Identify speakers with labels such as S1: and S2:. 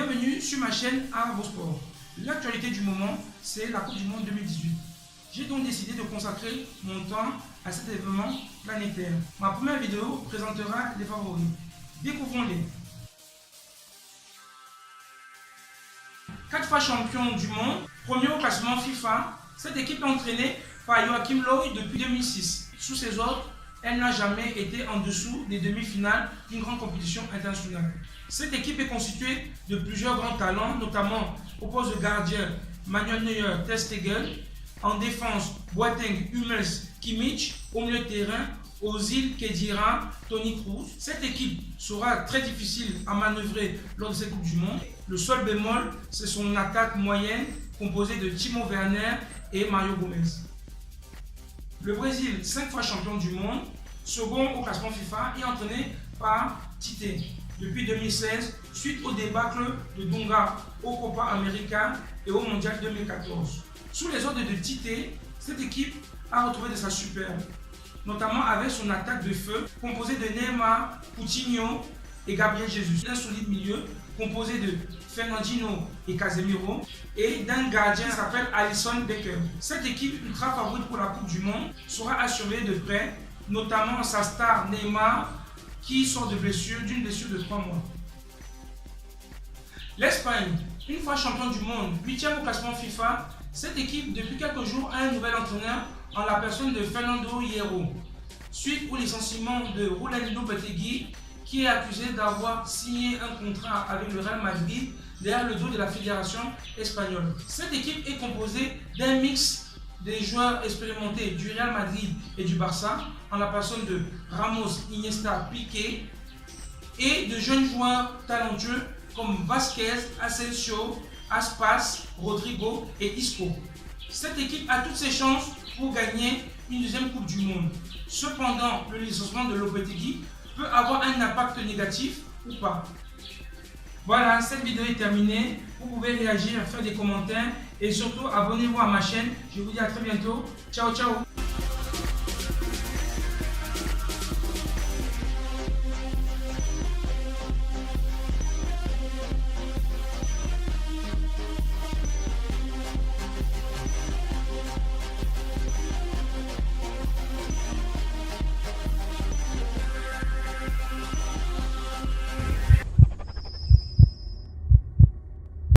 S1: Bienvenue sur ma chaîne Arabo Sport. L'actualité du moment, c'est la Coupe du Monde 2018. J'ai donc décidé de consacrer mon temps à cet événement planétaire. Ma première vidéo présentera les favoris. Découvrons-les. 4 fois champion du monde, premier au classement FIFA, cette équipe est entraînée par Joachim Löw depuis 2006. Sous ses ordres, elle n'a jamais été en dessous des demi-finales d'une grande compétition internationale. Cette équipe est constituée de plusieurs grands talents, notamment au poste de gardien Manuel Neuer, Ter Stegen, en défense Boateng, Hummels, Kimmich, au milieu de terrain Ozil, Khedira, Toni Kroos. Cette équipe sera très difficile à manœuvrer lors de cette Coupe du Monde. Le seul bémol, c'est son attaque moyenne composée de Timo Werner et Mario Gomez. Le Brésil, 5 fois champion du monde, second au classement FIFA, est entraîné par Tite depuis 2016, suite au débâcle de Dunga au Copa América et au Mondial 2014. Sous les ordres de Tite, cette équipe a retrouvé de sa superbe, notamment avec son attaque de feu composée de Neymar, Coutinho et Gabriel Jesus, un solide milieu composé de Fernandinho et Casemiro et d'un gardien qui s'appelle Alisson Becker. Cette équipe ultra favorite pour la Coupe du Monde sera assurée de près, notamment sa star Neymar qui sort de d'une blessure de 3 mois. L'Espagne, une fois champion du monde, 8e au classement FIFA, cette équipe depuis quelques jours a un nouvel entraîneur en la personne de Fernando Hierro, suite au licenciement de Julen Lopetegui, qui est accusé d'avoir signé un contrat avec le Real Madrid derrière le dos de la fédération espagnole. Cette équipe est composée d'un mix des joueurs expérimentés du Real Madrid et du Barça, en la personne de Ramos, Iniesta, Piqué, et de jeunes joueurs talentueux comme Vasquez, Asensio, Aspas, Rodrigo et Isco. Cette équipe a toutes ses chances pour gagner une deuxième Coupe du Monde. Cependant, le licenciement de Lopetegui peut avoir un impact négatif ou pas. Voilà, cette vidéo est terminée. Vous pouvez réagir, faire des commentaires et surtout abonnez-vous à ma chaîne. Je vous dis à très bientôt. Ciao, ciao.